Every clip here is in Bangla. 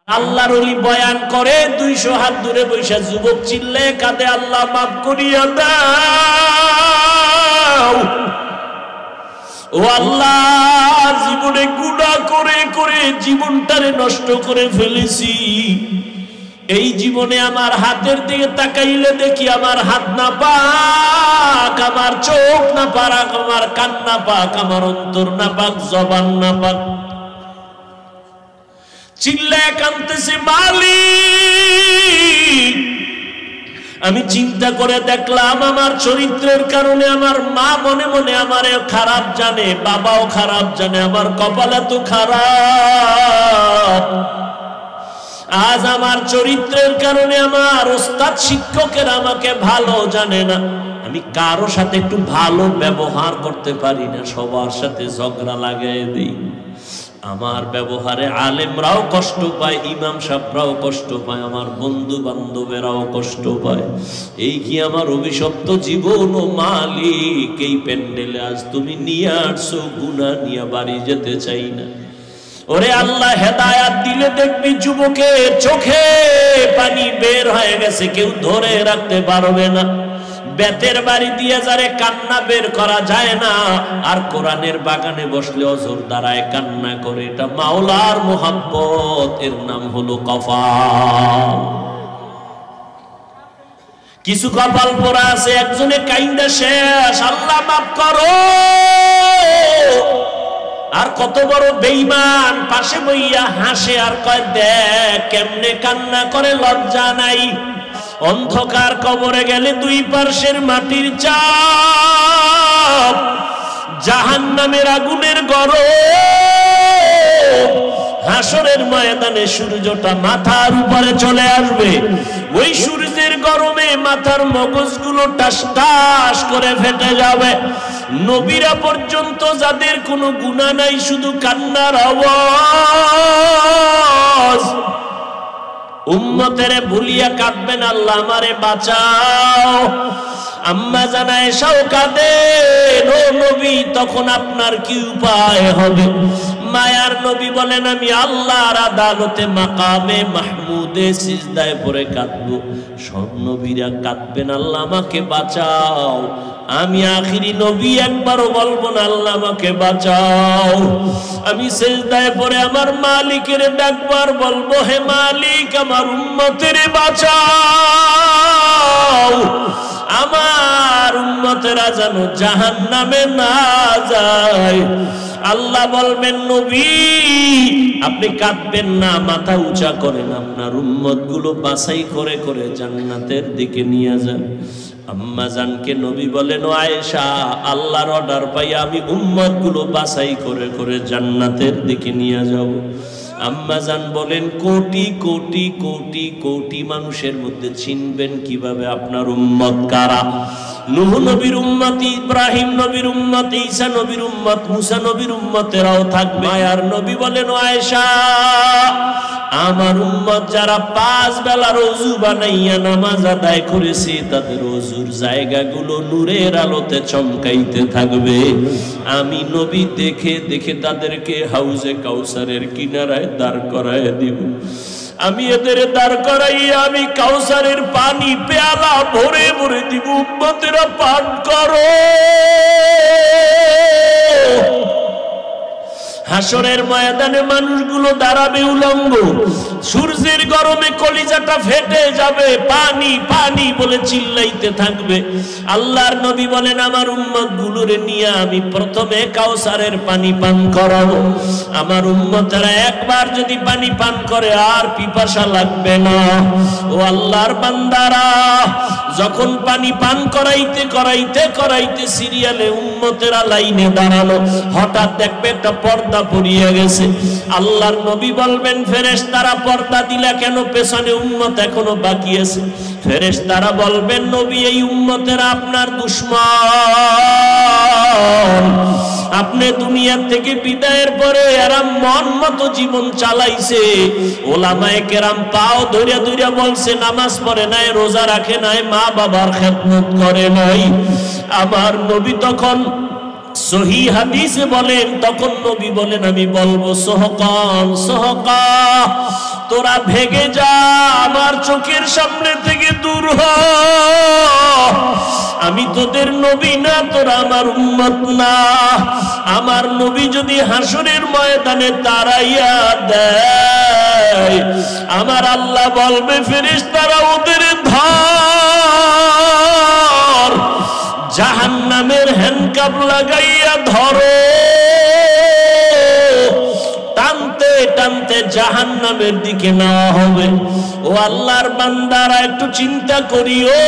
আল্লাহর ওলি বয়ান করে 200 হাত দূরে বৈশা যুবক চিল্লে কাঁদে, আল্লাহ মাফ করিয়া দাও। ও আল্লাহ, জীবনে গুনাহ করে করে জীবনটারে নষ্ট করে ফেলেছি। এই জীবনে আমার হাতের দিকে তাকাইলে দেখি আমার হাত না পাক, আমার চোখ না পাক, আমার কান না পাক, আমার অন্তর না পাক, জবান না পাক। চিল্লায় কাঁদতেছে, মালিক আমি চিন্তা করে দেখলাম আমার চরিত্রের কারণে আমার মা মনে মনে আমারে খারাপ জানে, বাবাও খারাপ জানে, আমার কপাল এত খারাপ। আজ আমার চরিত্রের কারণে আমার ওস্তাদ শিক্ষকের আমাকে ভালো জানে না, আমি কারো সাথে একটু ভালো ব্যবহার করতে পারি না, সবার সাথে ঝগড়া লাগাই দিই। আমার ব্যবহারে আলেমরাও কষ্ট পায়, ইমাম সাহেবরাও কষ্ট পায়, আমার বন্ধু বান্ধবেরাও কষ্ট পায়। এই কি আমার অভিশপ্ত জীবন? ও মালিক, এই প্যান্ডেলে আজ তুমি নিয়ে আসছো, গুনাহ নিয়ে বাড়ি যেতে চাই না। ওরে আল্লাহ, হেদায়াত দিলে দেখবি যুবকের চোখে পানি বের হয়ে গেছে, কেউ ধরে রাখতে পারবে না। বেতের বাড়ি দিয়ে যারে কান্না বের করা যায় না, আর কোরআনের বাগানে বসলে অজর দ্বারায় কান্না করে, এটা মাওলার মোহাব্বত, এর নাম হলো কপাল। কিছু কপাল পোড়া আছে, একজনে কাইন্দা শেষ, আল্লাহ মাফ করো। আর কত বড় বেঈমান পাশে বইয়া হাসে আর কয় দেখ কেমনে কান্না করে, লজ্জা নাই। অন্ধকার কবরে গেলে দুই পার্শ্বের মাটির চাপ, জাহান্নামের আগুনের গরম, হাসরের ময়দানে সূর্যটা মাথার উপরে চলে আসবে। ওই সূর্যের গরমে মাথার মগজগুলো টাস টাস করে ফেটে যাবে। নবীরা পর্যন্ত যাদের কোনো গুনাহ নাই, শুধু কান্নার আওয়াজ। উম্মতেরে ভুলিয়া কাঁদবেন, আল্লাহ আমারে বাঁচাও। আম্মা জান আয়েশাও কাঁদেন, ও নবী তখন আপনার কি উপায় হবে? মায়ার নবী বলেন, আমি আল্লাহর আদালতে মাকামে মাহমুদে সিজদায় পড়ে কাঁদবো। সব নবীরা কাঁদবেন, আল্লাহ আমাকে বাঁচাও। আমি আখিরি নবী একবারও বলবো না আল্লাহ আমাকে বাঁচাও। আমি সিজদায় পড়ে আমার মালিকের ডাকবার বলবো, হে মালিক আমার উম্মতের বাঁচাও, আমার উম্মতেরা যেন জাহান্নামে না যায়। আল্লাহ বলবেন, নবী আপনি কাঁদবেন না, মাথা উঁচা করেন, আপনার উম্মত গুলো বাছাই করে করে জান্নাতের দিকে নিয়ে যান। আম্মা জানকে নবী বলেন, ও আয়েশা আল্লাহর অর্ডার পাই আমি উম্মত গুলো বাছাই করে করে জান্নাতের দিকে নিয়ে যাব। আম্মা জান বলেন, কোটি কোটি কোটি কোটি মানুষের মধ্যে চিনবেন কিভাবে আপনার উম্মত কারা? নূহ নবীর উম্মত, ইব্রাহিম নবীর উম্মত, ঈসা নবীর উম্মত, মুসা নবীর উম্মতেরাও থাকবে। মায়ার নবী বলেন, ও আয়েশা আমার উম্মত যারা 5 বেলার ওযু বানাইয়া নামাজ আদায় করেছে, তাদের ওযুর জায়গাগুলো নূরের আলোতে চমকাইতে থাকবে। আমি নবী দেখে দেখে তাদেরকে হাউজে কাউসারের কিনারায় দাঁড় করায় দিব। আমি এদের দাঁড় করাইয়া আমি কাউসারের পানি পেয়ালা ভরে ভরে দিব, উম্মতেরা পান করো। হাসরের ময়দানে মানুষগুলো দাঁড়াবে উলঙ্গ, সূর্যের গরমে কলিজাটা ফেটে যাবে, পানি পানি বলে চিল্লাইতে থাকবে। আল্লাহর নবী বলেন, আমার উম্মত গুলোরে নিয়ে আমি প্রথমে কাউসারের পানি পান করাবো। আমার উম্মতেরা একবার যদি পানি পান করে আর পিপাসা লাগবে না। ও আল্লাহর বান্দারা, যখন পানি পান করাইতে করাইতে করাইতে সিরিয়ালে উম্মতেরা লাইনে দাঁড়ালো, হঠাৎ দেখবে একটা পর্দা পড়িয়া গেছে। আল্লাহর নবী বলবেন, ফেরেশতারা পর্দা দিলা কেন? পেছনে উম্মত এখনো বাকি আছে। ফেরেশতারা বলবেন, নবী এই উম্মতেরা আপনার দুশমন। আপনি দুনিয়া থেকে বিদায়ের পরে এরা মন মতো জীবন চালাইছে। ওলামায়ে কেরাম পাও ধরিয়া ধরিয়া বলছে, নামাজ পড়ে নাই, রোজা রাখে নাই, মা বাবার খেদমত করে নাই। আমার নবী তখন সহি হাদিসে বলেন, তখন নবী বলেন আমি বলবো সোহকান সোহকা, তোরা ভেগে যা, আমার চোখের সামনে থেকে দূর হ, আমি তোদের নবী না, তোরা আমার উম্মত না। আমার নবী যদি হাসরের ময়দানে তাড়াইয়া দেয়, আমার আল্লাহ বলবে ফেরেশতারা ওদের ধর, জাহান্নামের হ্যান্ডকাপ লাগাইয়া ধরো, টানতে টানতে জাহান্নামের দিকে নেওয়া হবে। ও আল্লাহর বান্দারা একটু চিন্তা করিও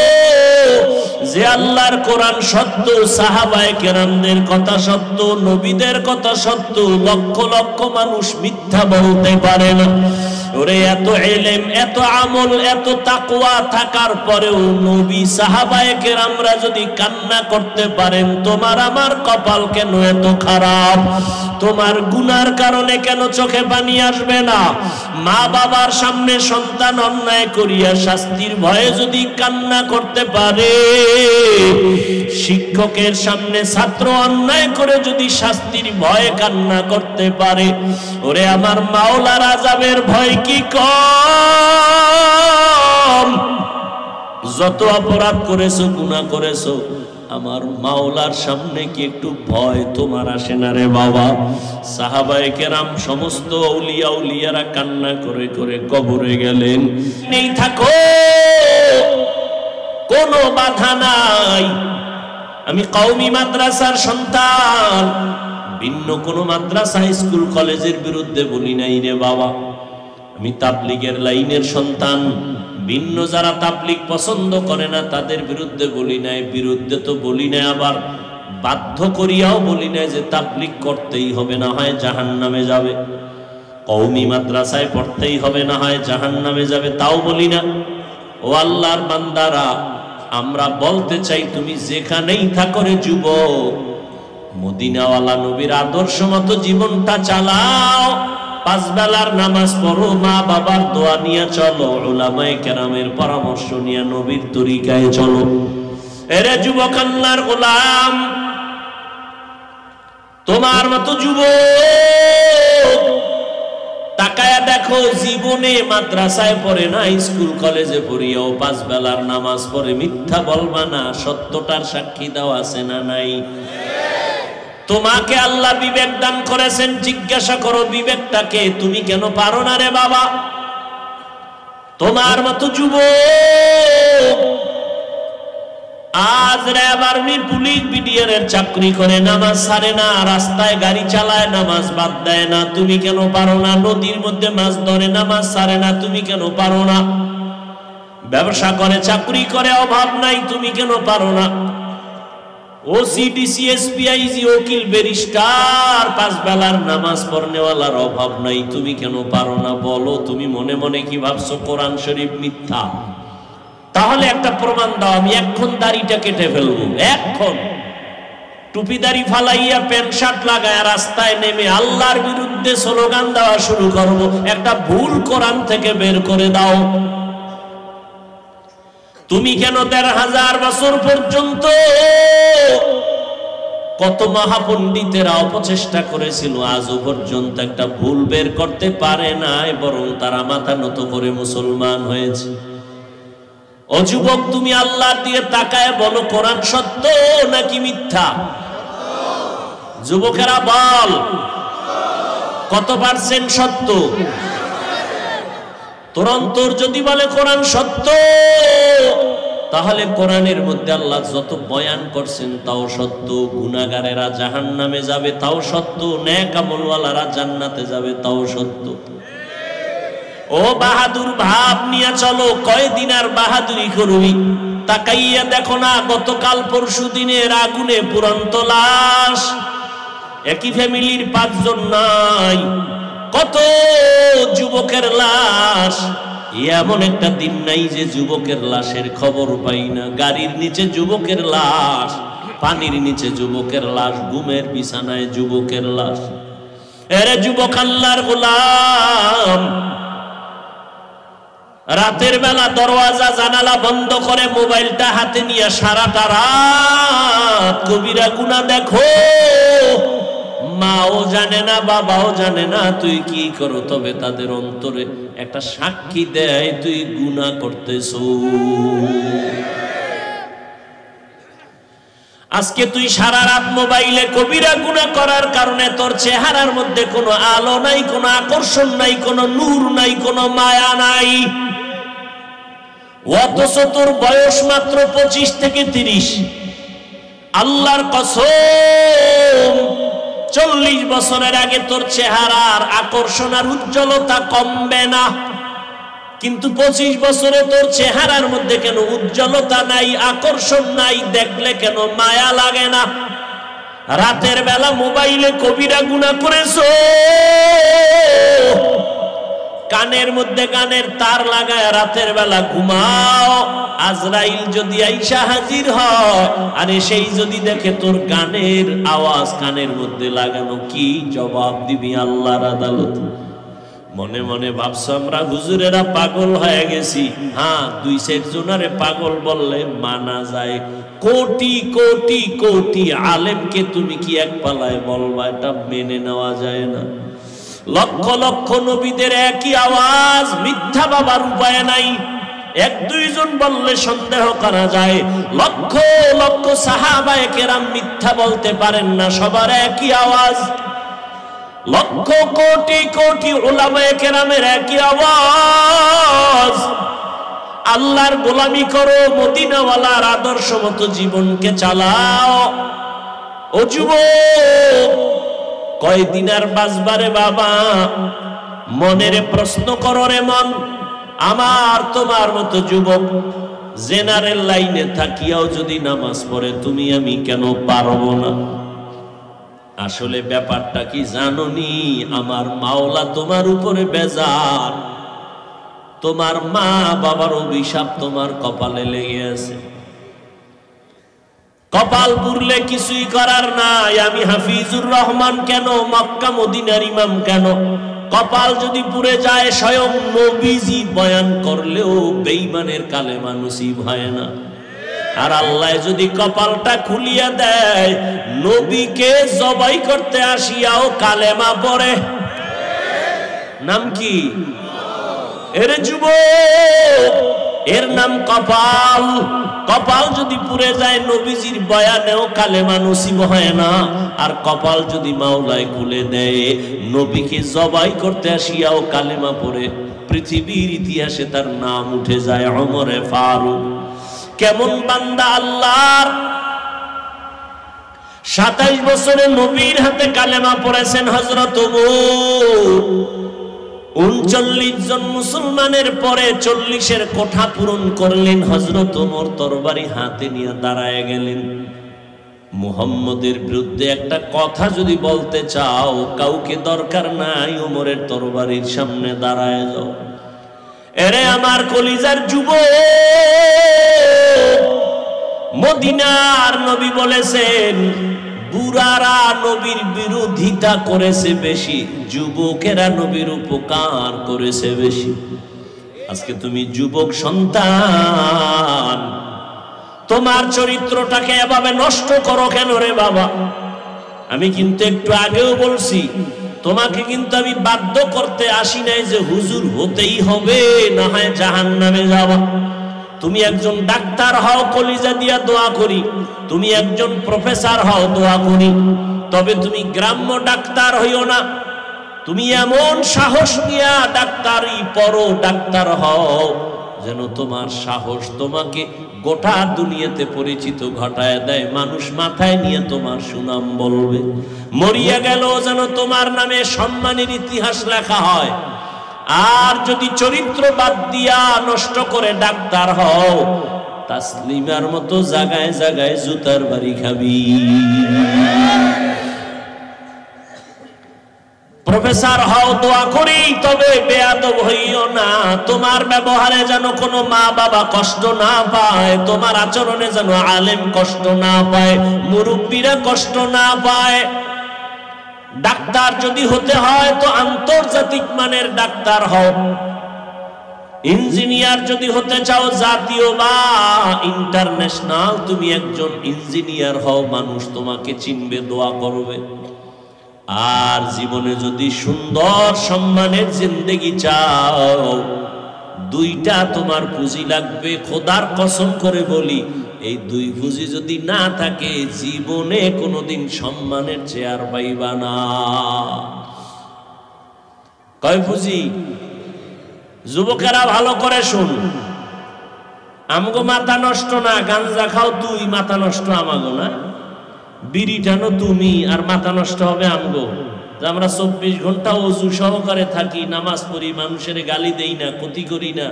যে আল্লাহর কোরআন সত্য, সাহাবায়ে কেরামদের কথা সত্য, নবীদের কথা সত্য, লক্ষ লক্ষ মানুষ মিথ্যা বলতে পারে না। ওরে এত ইলম, এত আমল, এত তাকওয়া থাকার পরেও নবী সাহাবায়ে কেরামরা যদি কান্না করতে পারেন, তোমার আমার কপাল কেন এত খারাপ? তোমার গুনার কারণে কেন চোখে পানি আসবে না? মা বাবার সামনে সন্তান অন্যায় করিয়া শাস্তির ভয়ে যদি কান্না করতে পারে, শিক্ষকের সামনে ছাত্র অন্যায় করে যদি শাস্তির ভয়ে কান্না করতে পারে, ওরে আমার মাওলার আযাবের ভয় কি কম? যত অপরাধ করেছো, গুনাহ করেছো, আমার মাওলার সামনে কি একটু ভয় তোমার আসে না রে বাবা? সাহাবায়ে কেরাম সমস্ত আউলিয়া উলিয়ারা কান্না করে করে কবরে গেলেন। নেই থাকো, কোনো বাধা নাই। আমি কওমি মাদ্রাসার সন্তান, ভিন্ন কোনো মাদ্রাসা স্কুল কলেজের বিরুদ্ধে বলি নাই রে বাবা। আমি তাবলীগের লাইনের সন্তান, ভিন্ন যারা তাবলীগ পছন্দ করে না তাদের বিরুদ্ধে বলি নাই। বিরুদ্ধে তো বলি নাই, আবার বাধ্য করিয়াও বলি নাই যে তাবলীগ করতেই হবে, না হয় জাহান্নামে যাবে। কওমি মাদ্রাসায় পড়তেই হবে, না হয় জাহান্নামে যাবে, তাও বলি না। ও আল্লাহর বান্দারা, আমরা বলতে চাই তুমি যেখানেই থাকো রে যুবক, মদিনাওয়ালা নবীর আদর্শ মতো জীবনটা চালাও। পাঁচ বেলার নামাজ পড়ো, মা বাবার দোয়া নিয়ে চলো, উলামায়ে কেরামের পরামর্শ নিয়ে নবীর তরিকায় চলো। এরে যুবক আল্লাহর গোলাম, তোমার মতো যুবক তাকায়া দেখো, জীবনে মাদ্রাসায় পড়ে না, স্কুল কলেজে পড়িয়াও পাঁচ বেলার নামাজ পড়ে। মিথ্যা বলবা না, সত্যটার সাক্ষী দাও আছে না নাই? তোমাকে আল্লাহ বিবেক দান করেছেন, জিজ্ঞাসা করো বিবেকটাকে, তুমি কেন পারো না রে বাবা? তোমার মতো যুবক আজ র্যাব আর্মি পুলিশ বিডিআর এর চাকরি করে, নামাজ ছাড়ে না, রাস্তায় গাড়ি চালায়, নামাজ বাদ দেয় না, তুমি কেন পারো না? নদীর মধ্যে মাছ ধরে, নামাজ ছাড়ে না, তুমি কেন পারো না? ব্যবসা করে, চাকরি করে, অভাব নাই, তুমি কেন পারো না? ওসিডিসি এসপিআইজি ওকিল ব্যারিস্টার, পাঁচ বেলার নামাজ পড়নেওয়ালার অভাব নাই, তুমি কেন পারো না? বলো, তুমি মনে মনে কি ভাবছো কোরআন শরীফ মিথ্যা? তাহলে একটা প্রমাণ দাও, আমি এখন দাড়িটা কেটে ফেলবো, এখন টুপি দাড়ি ফালাইয়া প্যান্ট শার্ট লাগায় রাস্তায় নেমে আল্লাহর বিরুদ্ধে স্লোগান দেওয়া শুরু করব। একটা ভুল কোরআন থেকে বের করে দাও। তুমি কেন ১৫০০ বছর পর্যন্ত কত মহাপণ্ডিতেরা অপচেষ্টা করেছিল, আজও পর্যন্ত একটা ভুল বের করতে পারে নাই, বরং তারা মাথা নত করে মুসলমান হয়েছে। ও যুবক, তুমি আল্লাহর দিকে তাকায় বলো, কোরআন সত্য নাকি মিথ্যা? যুবকেরা বল, কত পার্সেন্ট সত্য? তোর অন্তর যদি বলে কোরআন সত্য, তাহলে কোরআনের মধ্যে আল্লাহ যত বয়ান করছেন তাও সত্য। গুনাহগারেরা জাহান্নামে যাবে তাও সত্য, নেক আমলওয়ালারা জান্নাতে যাবে তাও সত্য। ও বাহাদুর ভাব নিয়ে চলো, কয়দিন আর বাহাদুরি করবি? তাকাইয়া দেখো না, গতকাল পরশু দিনের আগুনে পুরন্ত লাশ, একই ফ্যামিলির 5 জন নাই, কত যুবকের লাশ। এমন একটা দিন নাই যে যুবকের লাশের খবর পাই না। গাড়ির নিচে যুবকের লাশ, পানির নিচে যুবকের লাশ, ঘুমের বিছানায় যুবকের লাশ। এরে যুবক আল্লাহর গোলাম, রাতের বেলা দরওয়াজা জানালা বন্ধ করে মোবাইলটা হাতে নিয়ে সারাটা রাত কবিরা গুনাহ দেখো। মাও জানে না, বাবাও জানে না তুই কি করো, তবে তাদের অন্তরে একটা সাক্ষী দেয় তুই গুনাহ করতেছো। আজকে তুই সারা রাত মোবাইলে কবিরা গুনাহ করার কারণে তোর চেহারার মধ্যে কোনো আলো নাই, কোনো আকর্ষণ নাই, কোনো নূর নাই, কোনো মায়া নাই। অথচ তোর বয়স মাত্র 25 থেকে 30। আল্লাহর কসম 40 বছরের আগে তোর চেহারার আকর্ষণ আর উজ্জ্বলতা কমবে না, কিন্তু 25 বছরে তোর চেহারার মধ্যে কেন উজ্জ্বলতা নাই, আকর্ষণ নাই, দেখলে কেন মায়া লাগে না? রাতের বেলা মোবাইলে কবিরা গুনাহ করেছো, কানের মধ্যে গানের তার লাগায় রাতের বেলা ঘুমাও। আজরাইল যদি আইসা হাজির হয় আর সেই যদি দেখে তোর গানের আওয়াজ কানের মধ্যে লাগানো, কি জবাব দিবি আল্লাহর আদালতে? মনে মনে ভাবছো আমরা হুজুরেরা পাগল হয়ে গেছি। হ্যাঁ, 2 জনারে পাগল বললে মানা যায়, কোটি কোটি কোটি আলেমকে তুমি কি এক পালায় বলবা? এটা মেনে নেওয়া যায় না। লক্ষ লক্ষ নবীদের একই আওয়াজ, মিথ্যা বাবার উপায় নাই। 1-2 জন বললে সন্দেহ করা যায়, লক্ষ লক্ষ সাহাবায়ে কেরাম মিথ্যা বলতে পারেন না, সবার একই আওয়াজ। লক্ষ কোটি কোটি উলামায়ে কেরামের একই আওয়াজ, আল্লাহর গোলামি করো, মদিনাওয়ালার আদর্শ মতো জীবনকে চালাও। ও যুবক, কয়দিন আর বাঁচবারে বাবা? মনের প্রশ্ন করো রে মন। আমার তোমার মতো যুবক জেনারেল লাইনে থাকিয়াও যদি নামাজ পড়ে, তুমি আমি কেন পারবো না? আসলে ব্যাপারটা কি জানোনি? আমার মাওলা তোমার উপরে বেজার, তোমার মা বাবার অভিশাপ তোমার কপালে লেগে আছে। কপাল পুরলে কিছুই করার নাই। আমি হাফিজুর রহমান কেন, মক্কা মদিনার ইমাম কেন, কপাল যদি পুড়ে যায় স্বয়ং নবীজি বয়ান করলেও বেঈমানের কালেমা নসিব হয় না। আর আল্লাহ যদি কপালটা খুলিয়া দেয়, নবীকে জবাই করতে আসিয়াও কালেমা পড়ে। নাম কি? এর যুবক, এর নাম কপাল। কপাল যদি পুড়ে যায়, নবীজির বয়ানেও কালেমা নসিব হয় না। আর কপাল যদি মাওলায় খুলে দেয়, নবীকে জবাই করতে আসিয়াও কালেমা পড়ে, পৃথিবীর ইতিহাসে তার নাম উঠে যায় ওমরে ফারুক। কেমন বান্দা আল্লাহর! 27 বছরে নবীর হাতে কালেমা পড়েছেন হযরত ওমর। 39 জন মুসলমানের পরে 40-এর কোঠা পূরণ করলেন হযরত ওমর। তরবারি হাতে নিয়ে দাঁড়ায় গেলেন। মুহাম্মদের বিরুদ্ধে একটা কথা যদি বলতে চাও, কাউকে দরকার নাই, ওমরের তরবারির সামনে দাঁড়ায় যাও। এরে আমার কলিজার যুবক, মদিনার নবী বলেছেন, বুড়ারা নবীর বিরোধিতা করেছে বেশি, যুবকেরা নবীর উপকার করেছে বেশি। আজকে তুমি যুবক সন্তান, তোমার চরিত্রটাকে এভাবে নষ্ট করো কেন রে বাবা? আমি কিন্তু একটু আগেও বলছি, তোমাকে কিন্তু আমি বাধ্য করতে আসি নাই যে হুজুর হতেই হবে, না হয় জাহান্নামে যাবা। তুমি একজন ডাক্তার হও, কলিজা দিয়া দোয়া করি। তুমি একজন প্রফেসর হও, দোয়া করি। তবে তুমি গ্রাম্য ডাক্তার হইও না। তুমি এমন সাহস নিয়া ডাক্তারি পড়ো, ডাক্তার হও, যেন তোমার সাহস তোমাকে গোটা দুনিয়াতে পরিচিত ঘটায় দেয়। মানুষ মাথায় নিয়ে তোমার সুনাম বলবে। মরিয়া গেল যেন তোমার নামে সম্মানের ইতিহাস লেখা হয়। আর যদি চরিত্র বাদ দিয়া নষ্ট করে ডাক্তার হও, তাসলিমার মতো জায়গায় জায়গায় জুতার বাড়ি খাবি। প্রফেসর হও, দোয়া করি, তবে বেয়াদব হইও না। তোমার ব্যবহারে যেন কোনো মা বাবা কষ্ট না পায়, তোমার আচরণে যেন আলেম কষ্ট না পায়, মুরব্বীরা কষ্ট না পায়। ডাক্তার যদি হতে হয় তো আন্তর্জাতিক মানের ডাক্তার হও। ইঞ্জিনিয়ার যদি হতে চাও জাতীয় বা ইন্টারন্যাশনাল, তুমি একজন ইঞ্জিনিয়ার হও, মানুষ তোমাকে চিনবে, দোয়া করবে। আর জীবনে যদি সুন্দর সম্মানের জিন্দেগি চাও, দুইটা তোমার পুঁজি লাগবে। খোদার কসম করে বলি, এই দুই পুঁজি যদি না থাকে, জীবনে কোনোদিন সম্মানের চেয়ার পাইবা না। কয় পুঁজি? যুবকেরা ভালো করে শুন, আমগো মাথা নষ্ট না, গাঞ্জা খাও তুই, মাথা নষ্ট আমাগো না। বিড়ি টানো তুমি, আর মাথা নষ্ট হবে আমগো। আমরা 24 ঘন্টা ওযু সহকারে থাকি, নামাজ পড়ি, মানুষের গালি দেই না, ক্ষতি করি না,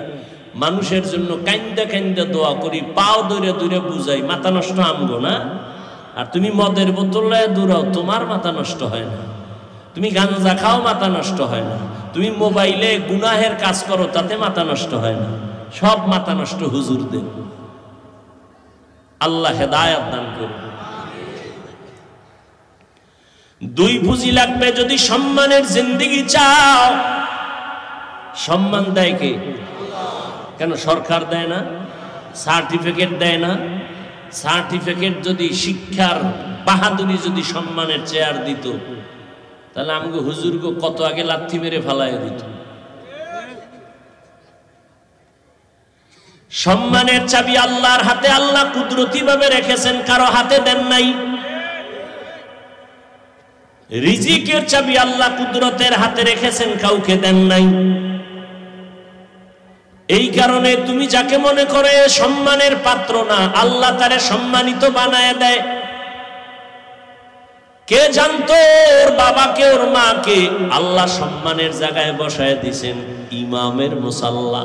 মানুষের জন্য কান্দা কান্দা দোয়া করি, পাও দৌড়ে দৌড়ে বুঝাই, মাথা নষ্ট আমগো না। আর তুমি মদের বোতলে দৌড়াও, তোমার মাথা নষ্ট হয় না। তুমি গাঞ্জা খাও, মাথা নষ্ট হয় না। তুমি মোবাইলে গুনাহের কাজ করো, তাতে মাথা নষ্ট হয় না। সব মাথা নষ্ট হুজুরদের। আল্লাহ হেদায়েত দান করুন। দুই পুঁজি লাগবে যদি সম্মানের জিন্দেগি চাও। সম্মান দেয় কে? কেন সরকার দেয় না? সার্টিফিকেট দেয় না? সার্টিফিকেট যদি শিক্ষার বাহাদুরি যদি সম্মানের চেয়ার দিত, তাহলে আমাকে হুজুরকে কত আগে লাথি মেরে ফালাইয়া দিত। সম্মানের চাবি আল্লাহর হাতে, আল্লাহ কুদরতি ভাবে রেখেছেন, কারো হাতে দেন নাই। রিজিকের চাবি আল্লাহ কুদরতের হাতে রেখেছেন, কাউকে দেন নাই। এই কারণে তুমি যাকে মনে করে সম্মানের পাত্র না, আল্লাহ তারে সম্মানিত বানায় দেয়। কে জানতো ওর বাবাকে, ওর মাকে আল্লাহ সম্মানের জায়গায় বসায় দিয়েছেন ইমামের মুসাল্লা।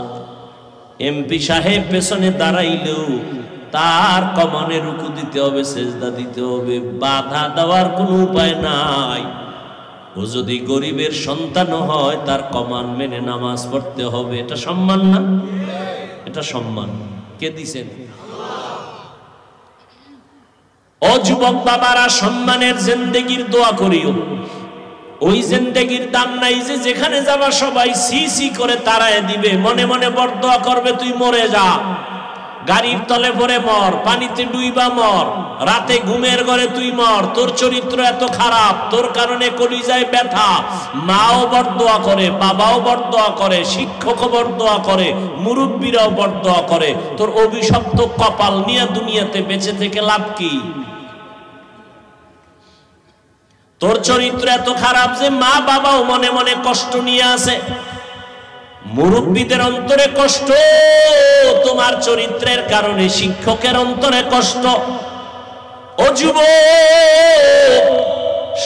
এমপি সাহেব পেছনে দাঁড়াইলেও তার কমানে রুকু দিতে হবে, সেজদা দিতে হবে, বাধা দেওয়ার কোনো উপায় নাই। ও যদি গরিবের সন্তান হয়, তার কমান মেনে নামাজ পড়তে হবে। এটা সম্মান না? এটা সম্মান। কে দিছেন? ও যুবক বাবারা, সম্মানের জিন্দেগির দোয়া করিও। ওই জিন্দেগির দাম নাই যে যেখানে যাবা সবাই সি সি করে তাড়ায় দিবে, মনে মনে বরদোয়া করবে তুই মরে যা, গাড়ির তলে পড়ে মর, পানিতে ডুইবা মর, রাতে ঘুমের ঘরে তুই মর, তোর চরিত্র এত খারাপ, তোর কারণে কলিজায় ব্যথা। মাও বরদোয়া করে, বাবাও বরদোয়া করে, শিক্ষকও বরদোয়া করে, মুরব্বীরাও বরদোয়া করে। তোর অভিশপ্ত কপাল নিয়ে দুনিয়াতে বেঁচে থেকে লাভ কি? তোর চরিত্র এত খারাপ যে মা বাবাও মনে মনে কষ্ট নিয়ে আসে, মুরব্বীদের অন্তরে কষ্ট, তোমার চরিত্রের কারণে শিক্ষকের অন্তরে কষ্ট। ও যুবক,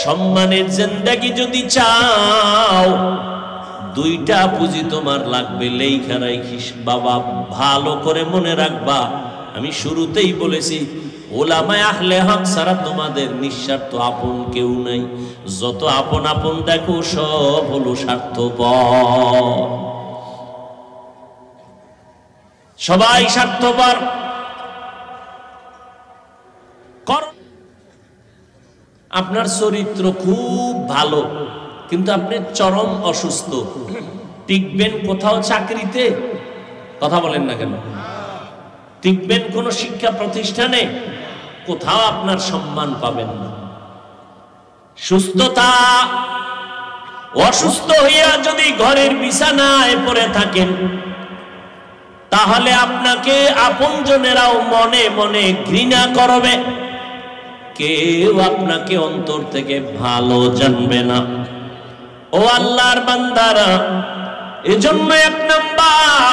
সম্মানের জিন্দেগি যদি চাও, দুইটা পুঁজি তোমার লাগবে। লেখা রাখিস বাবা, ভালো করে মনে রাখবা। আমি শুরুতেই বলেছি, ওলামায়ে আহলে হক ছাড়া তোমাদের নিঃস্বার্থ আপন কেউ নাই। যত আপন আপন দেখো সব হলো স্বার্থপর, সবাই স্বার্থপর। আপনার চরিত্র খুব ভালো, কিন্তু আপনি চরম অসুস্থ, টিকবেন কোথাও চাকরিতে? কথা বলেন না কেন? টিকবেন কোন শিক্ষা প্রতিষ্ঠানে? কোথাও আপনার সম্মান পাবেন না। সুস্থতা, অসুস্থ হইয়া যদি ঘরের বিছানায় পড়ে থাকেন, তাহলে আপনাকে আপনজনেরাও মনে মনে ঘৃণা করবে, কেউ আপনাকে অন্তর থেকে ভালো জানবে না। ও আল্লাহর বান্দারা, এজন্য এক নাম্বার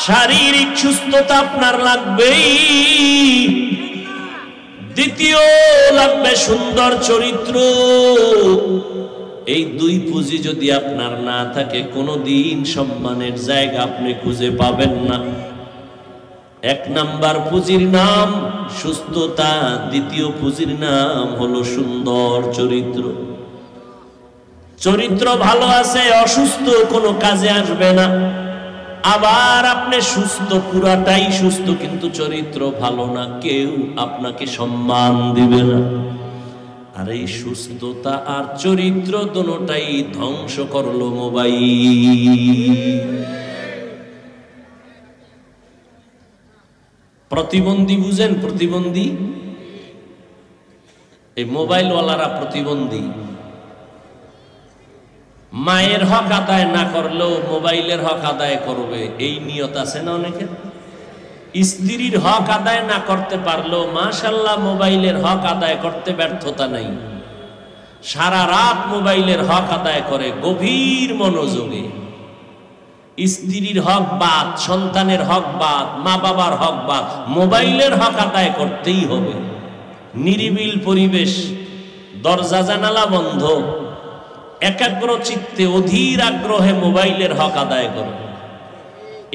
শারীরিক সুস্থতা আপনার লাগবেই, দ্বিতীয় লাগবে সুন্দর চরিত্র। এই দুই পুঁজি যদি আপনার না থাকে, কোনোদিন সম্মানের জায়গা আপনি খুঁজে পাবেন না। এক নাম্বার পুঁজির নাম সুস্থতা, দ্বিতীয় পুঁজির নাম হলো সুন্দর চরিত্র। চরিত্র ভালো আছে, অসুস্থ কোনো কাজে আসবে না। আবার আপনি সুস্থ, পুরাটাই সুস্থ, কিন্তু চরিত্র ভালো না, কেউ আপনাকে সম্মান দিবে না। আর এই সুস্থতা আর চরিত্র দুটোটাই ধ্বংস করলো মোবাইল। প্রতিবন্ধী বুঝেন? প্রতিবন্ধী, এই মোবাইলওয়ালারা প্রতিবন্ধী। মায়ের হক আদায় না করলেও মোবাইলের হক আদায় করবে, এই নিয়ত আছে না অনেকের। স্ত্রীর হক আদায় না করতে পারলেও মাশাআল্লাহ মোবাইলের হক আদায় করতে ব্যর্থতা নাই। সারা রাত মোবাইলের হক আদায় করে গভীর মনোযোগে। স্ত্রীর হক বাদ, সন্তানের হক বাদ, মা বাবার হক বাদ, মোবাইলের হক আদায় করতেই হবে। নিরিবিল পরিবেশ, দরজা জানালা বন্ধ, একাগ্র চিত্তে অধীর আগ্রহে মোবাইলের হক আদায় করে।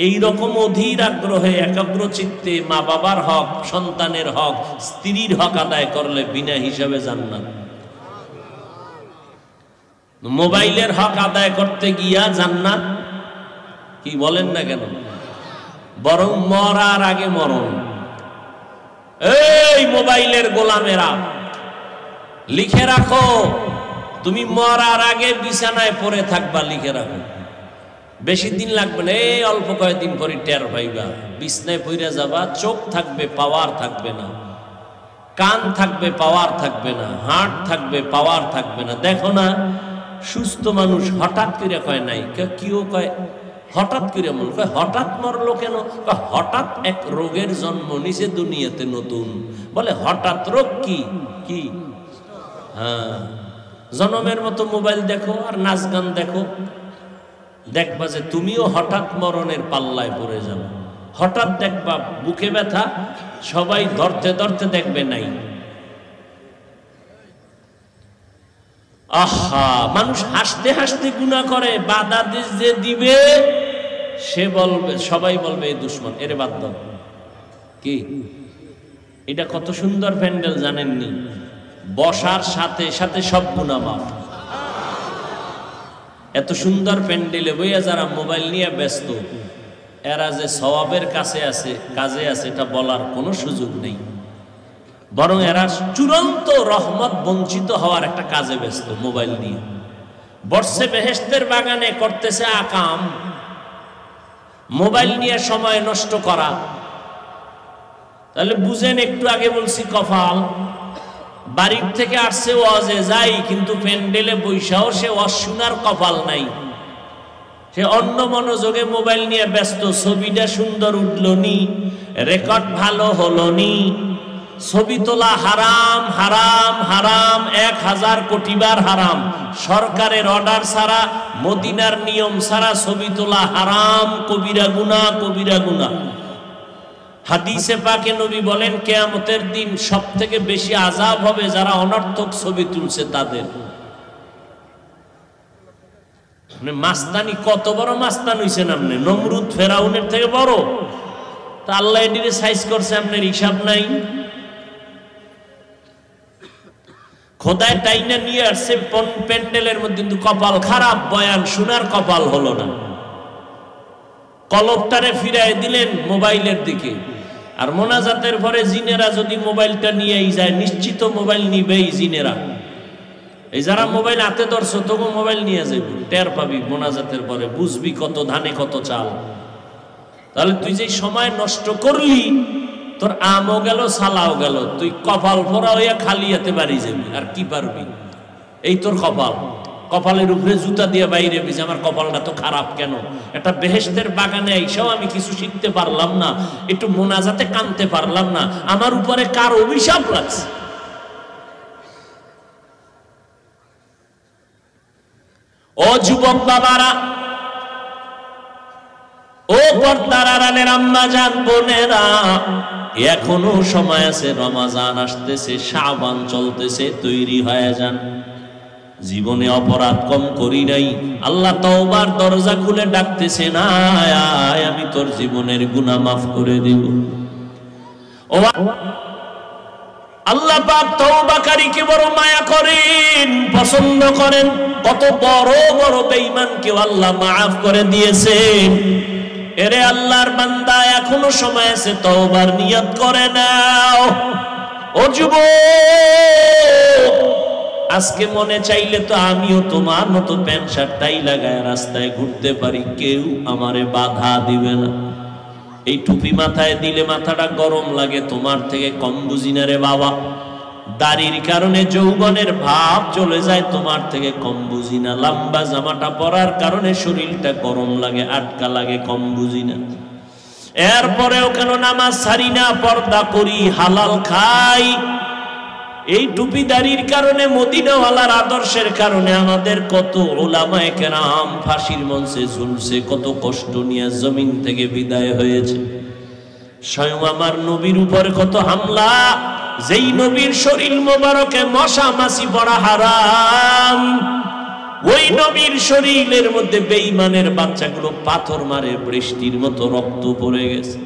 এই রকম অধীর আগ্রহে একাগ্র চিত্তে মা বাবার হক, সন্তানের হক, স্ত্রীর হক আদায় করলে বিনা হিসাবে জান্নাত। মোবাইলের হক আদায় করতে গিয়া জান্নাত কি বলেন না কেন, বরং মরার আগে মরণ। এই মোবাইলের গোলামেরা, লিখে রাখো, তুমি মরার আগে বিছানায় পড়ে থাকবা, লিখে রাখো। বেশি দিন লাগবে না, এই অল্প কয়েকদিন পরে টের পাইবা। বিছনায় পড়ে যাবা, চোখ থাকবে, পাওয়ার থাকবে না, কান থাকবে, পাওয়ার থাকবে না, হার্ট থাকবে, পাওয়ার থাকবে না। দেখো না সুস্থ মানুষ হঠাৎ করে কয় নাই, কেউ কয় হঠাৎ করে মন কয় হঠাৎ মরলো কেন? হঠাৎ এক রোগের জন্ম নিছে দুনিয়াতে নতুন। বলে হঠাৎ রোগ কি কি? হ্যাঁ, জনমের মতো মোবাইল দেখো আর নাচ গান দেখো, দেখবা যে তুমিও হঠাৎ মরণের পাল্লায় পড়ে যাবে। হঠাৎ দেখবা বুকে ব্যথা, সবাই ধরতে ধরতে দেখবে নাই। আহা, মানুষ হাসতে হাসতে গুনাহ করে, বাধা যে দিবে সে বলবে, সবাই বলবে এই দুশ্মন, এরে বাদ দাও। কি এটা কত সুন্দর প্যান্ডেল জানেননি? বসার সাথে সাথে সব গুনাহ মাফ। এত সুন্দর প্যান্ডেলে বইয়া যারা মোবাইল নিয়ে ব্যস্ত, এরা যে সওয়াবের কাছে আছে, কাজে আছে, এটা বলার কোনো সুযোগ নেই। বরং এরা চূড়ান্ত রহমত বঞ্চিত হওয়ার একটা কাজে ব্যস্ত। মোবাইল নিয়ে বর্ষে বেহেশতের বাগানে করতেছে আকাম, মোবাইল নিয়ে সময় নষ্ট করা। তাহলে বুঝেন, একটু আগে বলছি কপাল। বাড়ির থেকে আসছে ওয়াজে যাই, কিন্তু প্যান্ডেলে বৈশাও সে ওয়াজ শোনার কপাল নাই, সে অন্য মনোযোগে মোবাইল নিয়ে ব্যস্ত। ছবিটা সুন্দর উঠলো নি, রেকর্ড ভালো হলো নি, ছবি তোলা হারাম হারাম হারাম, 1000 কোটি বার হারাম। সরকারের অর্ডার ছাড়া, মদিনার নিয়ম ছাড়া ছবি তোলা হারাম, কবিরা গুনাহ, কবিরা গুনাহ। হাদিসে পাকে নবী বলেন কিয়ামতের দিন সবথেকে বেশি আযাব হবে যারা অনর্থক ছবি তুলছে তাদের। মানে মাস্তানি, কত বড় মাস্তান হইছেন আপনি, নমরুদ ফেরাউনের থেকে বড়। তা আল্লাহ এটিরে সাইজ করছে, আপনার হিসাব নাই। খোদায় টাইনা নিয়ে আসছে প্যান্ডেলের মধ্যে, কিন্তু কপাল খারাপ, বয়ান শোনার কপাল হলো না। কলবটারে ফিরাই দিলেন মোবাইলের দিকে। আর মোনাজাতের পরে জিনেরা যদি মোবাইলটা নিয়েই যায়, নিশ্চিত মোবাইল নিবেই জিনেরা। এই যারা মোবাইল হাতে ধরছো, তবু মোবাইল নিয়ে যাবি, টের পাবি মোনাজাতের পরে, বুঝবি কত ধানে কত চাল। তাহলে তুই যে সময় নষ্ট করলি, তোর আমও গেল, সালাও গেল, তুই কপাল ভরা হইয়া খালি হাতে বাড়ি যাবি। আর কি পারবি? এই তোর কপাল। কপালের উপরে জুতা দিয়ে বাইরে বিজে, আমার কপালটা তো খারাপ কেন? একটা বেহেশতের বাগানে আইসাও আমি কিছু শিখতে পারলাম না, একটু মোনাজাতে কানতে পারলাম না, আমার উপরে কার অভিশাপ লাগছে? ও যুবক বাবারা, ও পর্দার আড়ালের আম্মা জান বোনেরা, এখনো সময় আছে। রমাজান আসতেছে, শাবান চলতেছে, তৈরি হয়ে যান। জীবনে অপরাধ কম করি নাই, আল্লাহ তওবার দরজা খুলে ডাকতেছে, না আয়, আমি তোর জীবনের গুনাহ মাফ করে দেব। ও আল্লাহ পাক তওবাকারীকে বড় মায়া করেন, পছন্দ করেন। কত বড় বড় বেঈমানকেও আল্লাহ মাফ করে দিয়েছেন। এরে আল্লাহর বান্দা, এখনো সময় আছে, তওবার নিয়ত করে নাও। ও যুবক, আজকে মনে চাইলে তো আমিও তোমার মতো প্যান্ট শার্ট টাই লাগায় রাস্তায় ঘুরতে পারি, কেউ আমারে বাধা দিবে না। এই টুপি মাথায় দিলে মাথাটা গরম লাগে, তোমার থেকে কম বুঝি না রে বাবা। দাড়ির কারণে যৌবনের ভাব চলে যায়, তোমার থেকে কম বুঝি না। লম্বা জামাটা পরার কারণে শরীরটা গরম লাগে, আটকা লাগে, কম বুঝি না। এরপরেও কেন নামাজ ছাড়ি না, পর্দা করি, হালাল খাই। এই টুপি দাড়ির কারণে, মদিনাওয়ালার আদর্শের কারণে আমাদের কত উলামায়ে কেরাম ফাঁসির মঞ্চে ঝুলছে, কত কষ্ট নিয়ে জমিন থেকে বিদায় হয়েছে। স্বয়ং আমার নবীর উপরে কত হামলা, যেই নবীর শরীর মোবারকে মশা মাছি পড়া হারাম, ওই নবীর শরীরের মধ্যে বেঈমানের বাচ্চাগুলো পাথর মারে, বৃষ্টির মতো রক্ত পড়ে গেছে।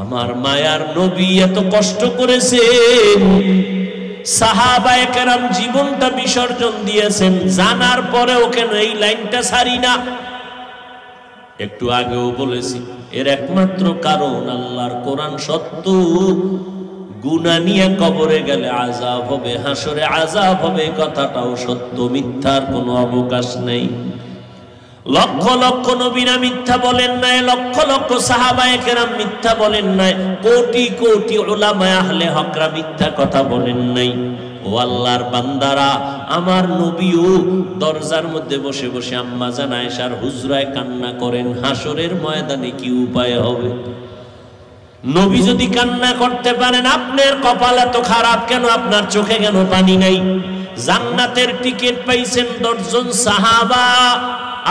আমার মায়ার নবী এত কষ্ট করেছেন, সাহাবায়ে কেরাম জীবনটা বিসর্জন দিয়েছেন, জানার পরেও কেন এই লাইনটা ছাড়ি না। একটু আগেও বলেছি, এর একমাত্র কারণ আল্লাহর কোরআন সত্য। গুনাহ নিয়ে কবরে গেলে আযাব হবে, হাসরে আযাব হবে, কথাটাও সত্য, মিথ্যার কোনো অবকাশ নেই। লক্ষ লক্ষ নবীরা মিথ্যা বলেন নাই, লক্ষ লক্ষ সাহাবায়ে কেরাম মিথ্যা বলেন নাই, কোটি কোটি উলামায়ে আহলে হকরা মিথ্যা কথা বলেন নাই। ও আল্লাহর বান্দারা, আমার নবীও দরজার মধ্যে বসে বসে আম্মা জান আয়েশার হুজরায় কান্না করেন, হাসরের ময়দানে কি উপায় হবে। নবী যদি কান্না করতে পারেন, আপনার কপাল এত খারাপ কেন, আপনার চোখে কেন পানি নাই? জান্নাতের টিকিট পাইছেন 10 জন সাহাবা।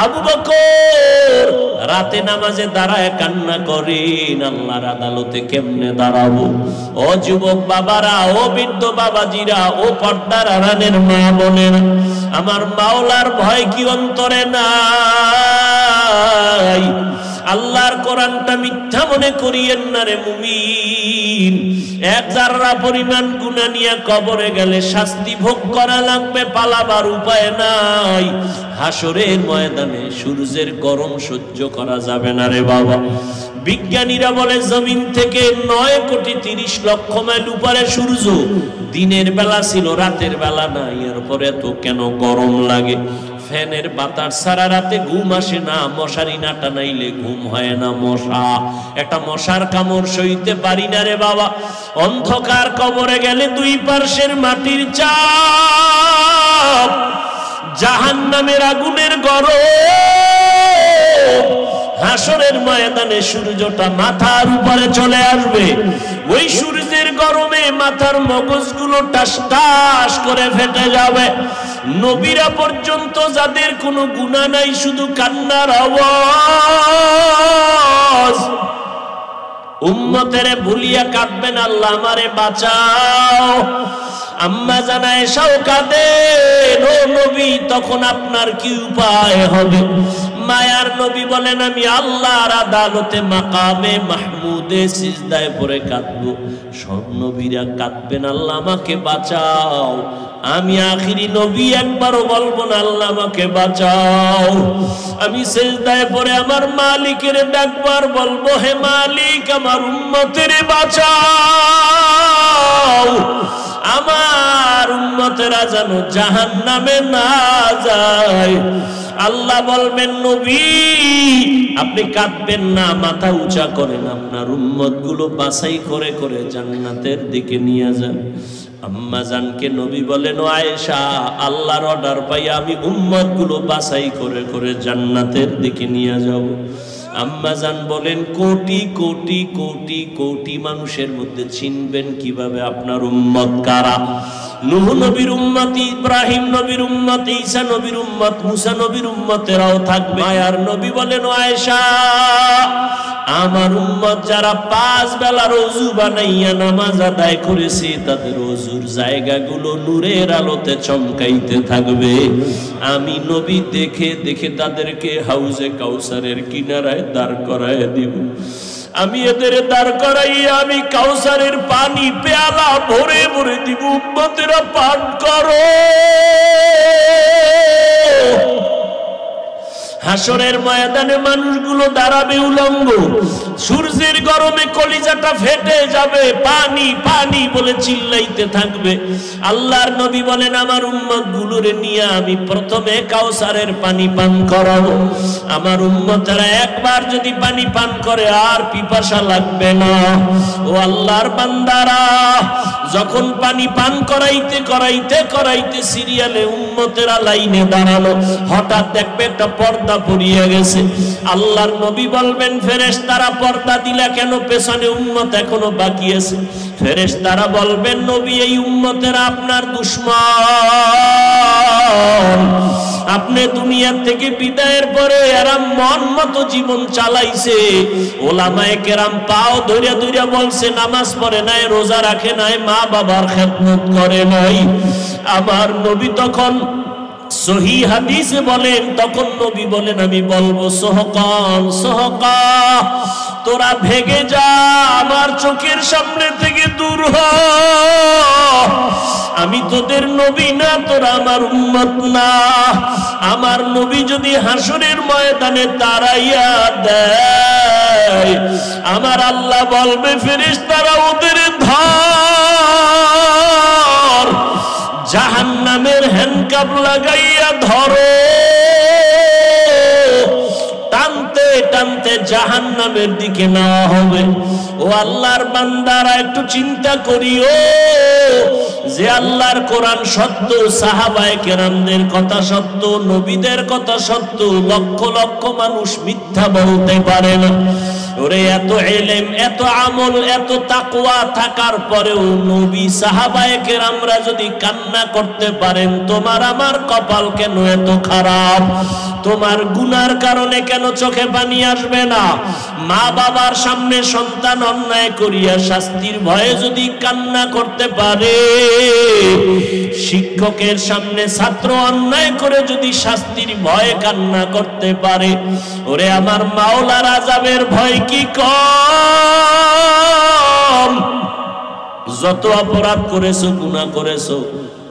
আবু বকর রাতে নামাজে দাঁড়ায় কান্না করেন, আল্লাহর আদালতে কেমনে দাঁড়াবো। ও যুবক বাবারা, ও বৃদ্ধ বাবাজিরা, ও পর্দার আড়ালের মা বোনেরা, আমার মাওলার ভয় কি অন্তরে নাই? আল্লাহর কোরআনটা মিথ্যা মনে করিয়েন না রে মুমিন। এক জাররা পরিমাণ গুনাহ নিয়ে কবরে গেলে শাস্তি ভোগ করা লাগবে, পালাবার উপায় নাই। হাসরের ময়দানে সূর্যের গরম সহ্য করা যাবে না রে বাবা। বিজ্ঞানীরা বলে জমিন থেকে 9,30,00,000 মাইল উপরে সূর্য, দিনের বেলা ছিল, রাতের বেলা নাই। এরপরে তো কেন গরম লাগে? ফ্যানের বাতাস সারা রাতে ঘুম আসে না, মশারি না টানাইলে ঘুম হয় না। মশা, একটা মশার কামড় সইতে পারি না রে বাবা। অন্ধকার কবরে গেলে দুই পার্শ্বের মাটির চাপ, জাহান্নামের আগুনের গরম। হাসরের ময়দানে সূর্যটা মাথার উপরে চলে আসবে, ওই সূর্যের গরমে মাথার মগজগুলো টাস টাস করে ফেটে যাবে। নবীরা পর্যন্ত যাদের কোনো গুনাহ নাই, শুধু কান্নার আওয়াজ। উম্মতেরে ভুলিয়া কাঁদবেন, আল্লাহ আমারে বাঁচাও। আম্মা জান আয়েশাও কাঁদেন, ও নবী তখন আপনার কি উপায় হবে? মায়ার নবী বলেন, আমি আল্লাহর আদালতে মাকামে মাহমুদে সিজদায় পড়ে কাঁদবো। সব নবীরা কাঁদবেন, আল্লাহ আমাকে বাঁচাও। আমি আখিরি নবী একবারও বলবো না আল্লাহ আমাকে বাঁচাও। আমি সিজদায় পড়ে আমার মালিকের ডাকবার বলবো, হে মালিক আমার উম্মতের বাঁচাও। আমার উম্মতেরা যেন জাহান্নামে না যায়। আল্লাহ বলবেন, নবী আপনি কাঁদবেন না, মাথা উঁচা করেন, আপনার উম্মত গুলো বাছাই করে করে জান্নাতের দিকে নিয়ে যান। আম্মা জানকে নবী বলেন, ও আয়েশা, আল্লাহর অর্ডার পাই আমি উম্মত গুলো বাছাই করে করে জান্নাতের দিকে নিয়ে যাব। আম্মা জান বলেন, কোটি কোটি কোটি কোটি মানুষের মধ্যে চিনবেন কিভাবে আপনার উম্মত কারা? নূহ নবীর উম্মত, ইব্রাহিম নবীর উম্মত, ঈসা নবীর উম্মত, মুসা নবীর উম্মতেরাও থাকবে। মায়ার নবী বলেন, ও আয়েশা, আমার উম্মত যারা 5 বেলার ওযু বানাইয়া নামাজ আদায় করেছে, তাদের ওযুর জায়গাগুলো নূরের আলোতে চমকাইতে থাকবে। আমি নবী দেখে দেখে তাদেরকে হাউজে কাউসারের কিনারায় দাঁড় করায় দিব। আমি এদের দাঁড় করাইয়া আমি কাউসারের পানি পেয়ালা ভরে ভরে দিব, উম্মতেরা পান করো। হাসরের ময়দানে মানুষগুলো দাঁড়াবে উলঙ্গ, সূর্যের গরমে কলিজাটা ফেটে যাবে, পানি পানি বলে চিল্লাইতে থাকবে। আল্লাহর নবী বলেন আমার উম্মত গুলোরে নিয়ে আমি প্রথমে কাউসারের পানি পান করাবো। আমার উম্মতেরা একবার যদি পানি পান করে আর পিপাসা লাগবে না। ও আল্লাহর বান্দারা, যখন পানি পান করাইতে করাইতে করাইতে সিরিয়ালে উম্মতেরা লাইনে দাঁড়ালো, হঠাৎ দেখবে একটা পর্দা পড়িয়ে গেছে। আল্লাহর নবী বলবেন ফেরেশতারা পর্দা দিলা কেন, পেছনে উম্মত এখনো বাকি আছে। ফেরেশতারা বলবেন নবী এই উম্মতেরা আপনার দুশমন, আপনি দুনিয়া থেকে বিদায়ের পরে এরা মন মতো জীবন চালাইছে। ওলামায়ে কেরাম পাও ধরিয়া ধরিয়া বলছে নামাজ পড়ে নাই, রোজা রাখে নাই, মা বাবার খেদমত করে নাই। আমার নবী তখন সহি হাদিসে বলেন, তখন নবী বলেন আমি বলবো সোহকান সোহকা, তোরা ভেগে যা, আমার চোখের সামনে থেকে দূর হ। আমি তোদের নবী না, তোরা আমার উম্মত না। আমার নবী যদি হাসরের ময়দানে তাড়াইয়া দেয়, আমার আল্লাহ বলবে ফেরেশতারা ওদের ধর, জাহান্নামের হ্যান্ডকাপ লাগাইয়া ধরো, টানতে টানতে জাহান্নামের দিকে নেওয়া হবে। ও আল্লাহর বান্দারা একটু চিন্তা করিও যে আল্লাহর কোরআন সত্য, সাহাবায়ে কেরামদের কথা সত্য, নবীদের কথা সত্য, লক্ষ লক্ষ মানুষ মিথ্যা বলতে পারে না। ওরে এত ইলম, এত আমল, এত তাকওয়া থাকার পরেও নবী সাহাবায়ে কেরামরা যদি কান্না করতে পারেন, তোমার আমার কপাল কেন এত খারাপ? তোমার গুনার কারণে কেন চোখে পানি আসবে না? মা বাবার সামনে সন্তান অন্যায় করিয়া শাস্তির ভয়ে যদি কান্না করতে পারে, শিক্ষকের সামনে ছাত্র অন্যায় করে যদি শাস্তির ভয়ে কান্না করতে পারে, ওরে আমার মাওলার আযাবের ভয় কি কম? যত অপরাধ করেছো, গুনাহ করেছো,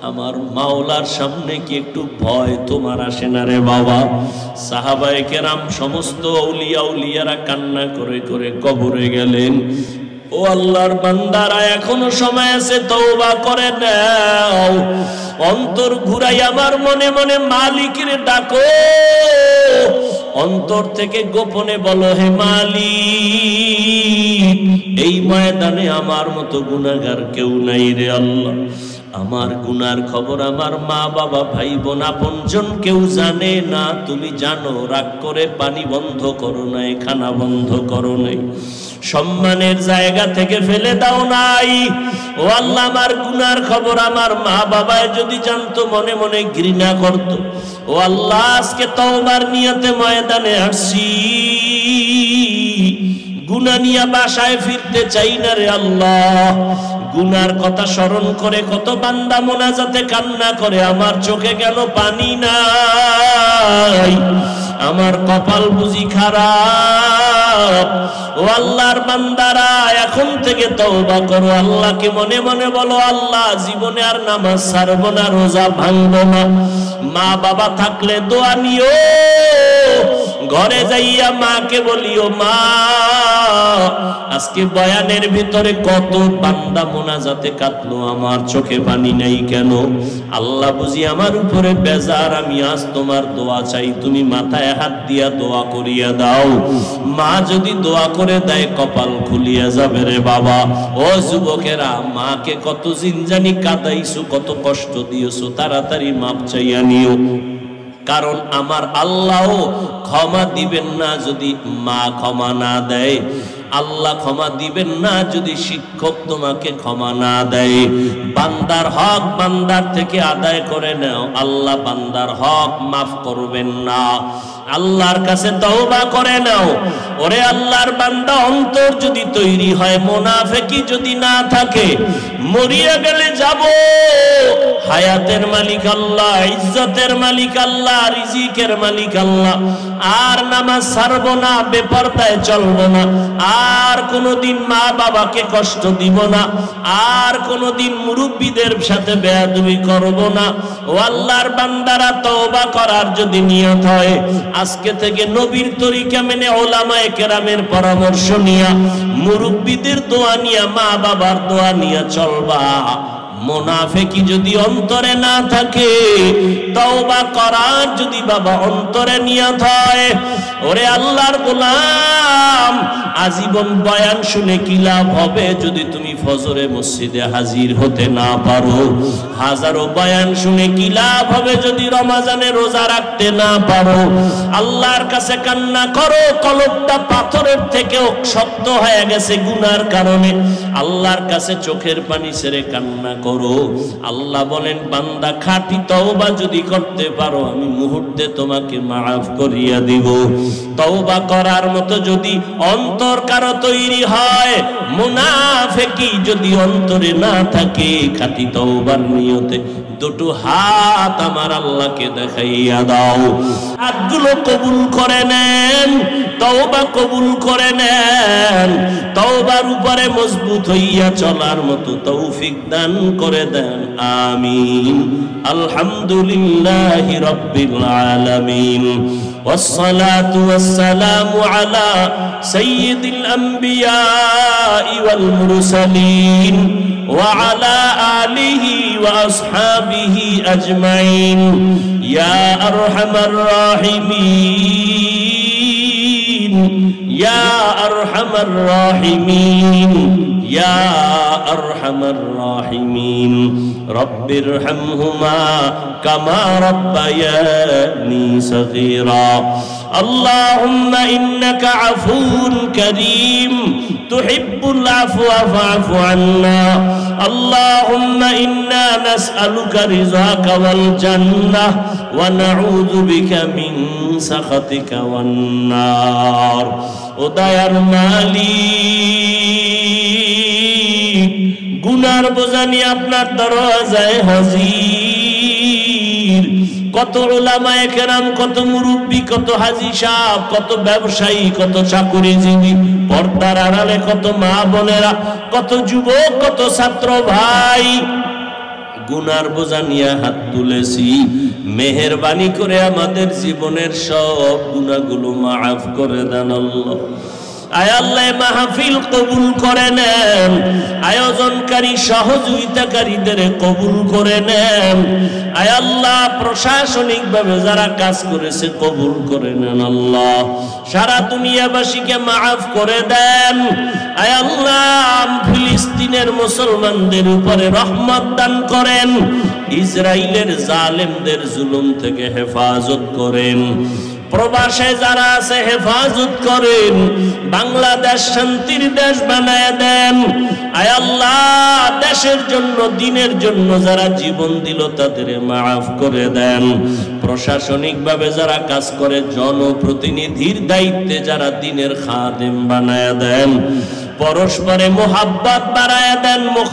আমার মাওলার সামনে কি একটু ভয় তোমার আসে না রে বাবা? সাহাবায়ে কেরাম সমস্ত আউলিয়া উলিয়ারা কান্না করে করে কবরে গেলেন। ও আল্লাহর বান্দারা, এখনো সময় আছে, তওবা করে নাও। অন্তর ঘুরাই আমার মনে মনে মালিকের ডাকো, অন্তর থেকে গোপনে বলো হে মালিক, এই ময়দানে আমার মতো গুনাহগার কেউ নাই রে আল্লাহ। আমার গুনার খবর আমার মা বাবা ভাই বোন আপনজন কেউ জানে না, তুমি জানো। রাগ করে পানি বন্ধ করো নাই, খানা বন্ধ করো নাই, সম্মানের জায়গা থেকে ফেলে দাও নাই। ও আল্লাহ, আমার গুনার খবর আমার মা বাবায় যদি জানতো, মনে মনে ঘৃণা করতো। ও আল্লাহ, আজকে তওবার নিয়তে ময়দানে আসছি, গুনাহ নিয়ে বাসায় ফিরতে চাই না রে আল্লাহ। গুনার কথা স্মরণ করে কত বান্দা মোনাজাতে কান্না করে, আমার চোখে কেন পানি নাই? আমার কপাল বুঝি খারাপ? ও আল্লাহর বান্দারা, এখন থেকে তওবা করো, আল্লাহকে মনে মনে বলো, আল্লাহ জীবনে আর নামাজ ছাড়বো না, রোজা ভাঙবো না। মা বাবা থাকলে দোয়া নিও, ঘরে যাইয়া মাকে বলিও, মা আজকে বয়ানের ভিতরে কত বান্দা মোনাজাতে কাঁদলো, আমার চোখে পানি নাই কেন? আল্লাহ বুঝি আমার উপরে বেজার, আমি আজ তোমার দোয়া চাই, তুমি মাথায় হাত দিয়া দোয়া করিয়া দাও। মা যদি দোয়া করে দেয়, কপাল খুলিয়া যাবে রে বাবা। ও যুবকেরা, মাকে কত জিনজানি কাঁদাইছো, কত কষ্ট দিয়েছো, তাড়াতাড়ি মাপ চাইয়া নিও। কারণ আমার আল্লাহ ক্ষমা দিবেন না যদি মা ক্ষমা না দেয়, আল্লাহ ক্ষমা দিবেন না যদি শিক্ষক তোমাকে ক্ষমা না দেয়। বান্দার হক বান্দার থেকে আদায় করে নাও, আল্লাহ বান্দার হক মাফ করবেন না। আল্লাহর কাছে তওবা করে নাও। ওরে আল্লাহর বান্দা, অন্তর যদি তৈরি হয়, মুনাফিকি যদি না থাকে, মরিয়া গেলে যাব, হায়াতের মালিক আল্লাহ, ইজ্জতের মালিক আল্লাহ, রিজিকের মালিক আল্লাহ। আর নামাজ ছাড়বো না, বেপরদায় চলবো না, আর কোনোদিন মা বাবাকে কষ্ট দিব না, আর কোনোদিন মুরব্বীদের সাথে বেয়াদবি করব না। ও আল্লাহর বান্দারা, তওবা করার যদি নিয়ত হয়, আজকে থেকে নবীর তরিকা মেনে উলামায়ে কেরামের পরামর্শ নিয়া, মুরব্বিদের দোয়া নিয়া, মা বাবার দোয়া নিয়া চলবা। মুনাফিকি যদি অন্তরে না থাকে, তওবা করার যদি বাবা অন্তরে নিয়ত হয়, ওরে আল্লাহর গোলাম, আজীবন বয়ান শুনে কি লাভ হবে যদি তুমি ফজরে মসজিদে হাজির হতে না পারো? হাজারো বয়ান শুনে কি লাভ হবে যদি রমজানে রোজা রাখতে না পারো? আল্লাহর কাছে কান্না করো, কলবটা পাথরের থেকেও শক্ত হয়ে গেছে গুনার কারণে। আল্লাহর কাছে চোখের পানি ছেড়ে কান্না করো। আল্লাহ বলেন, বান্দা খাঁটি তওবা যদি করতে পারো, আমি মুহূর্তে তোমাকে মাফ করিয়া দিব। তওবা করার মতো যদি অন্তর কারো তৈরি হয়, মুনাফিকি যদি অন্তরে না থাকে, খাঁটি তওবার নিয়তে দুটো হাত আমার আল্লাহকে দেখাইয়া দাও। হাতগুলো কবুল করে নেন, তওবা কবুল করে নেন, তওবার উপরে মজবুত হইয়া চলার মতো তৌফিক দান করে দেন। আমিন। আলহামদুলিল্লাহি রাব্বিল আলামিন। والصلاة والسلام على سيد الأنبياء والمرسلين وعلى آله وأصحابه أجمعين يا أرحم الراحمين يا أرحم الراحمين يا أرحم الراحمين رب ارحمهما كما ربياني صغيرا اللهم إنك عفو كريم تحب العفو فاعف عنا اللهم إنا نسألك رضاك والجنة ونعوذ بك من سخطك والنار উদয়ার মালিক গুনার বোঝা নিয়ে আপনার দরজায় হাজির। কত উলামায়ে কেরাম, কত মুরব্বী, কত হাজী সাহেব, কত ব্যবসায়ী, কত চাকুরীজীবী, পর্দার আড়ালে কত মা বোনেরা, কত যুবক, কত ছাত্র ভাই গুনার বোঝা নিয়ে হাত তুলেছি। মেহেরবানি করে আমাদের জীবনের সব গুনাহগুলো মাফ করে দেন আল্লাহ। আয় আল্লাহ, মাহফিল কবুল করে নেন, আয়োজনকারী সহযোগিতাকারীদের কবুল করে নেন। আয় আল্লাহ, প্রশাসনিক ভাবে যারা কাজ করেছে কবুল করে নেন আল্লাহ। সারা দুনিয়াবাসীকে মাফ করে দেন। আয় আল্লাহ, ফিলিস্তিনের মুসলমানদের উপরে রহমত দান করেন, ইসরায়েলের জালেমদের জুলুম থেকে হেফাজত করেন, প্রবাসে যারা আছে হেফাজত করেন, বাংলাদেশ শান্তির দেশ বানায় দেন। আয় আল্লাহ, দেশের জন্য, দিনের জন্য যারা জীবন দিল তাদের মাফ করে দেন। প্রশাসনিক ভাবে যারা কাজ করে, জনপ্রতিনিধির দায়িত্বে যারা দিনের খাদেম বানায় দেন, পরস্পরে মোহাব্বত বাড়ায় দেন।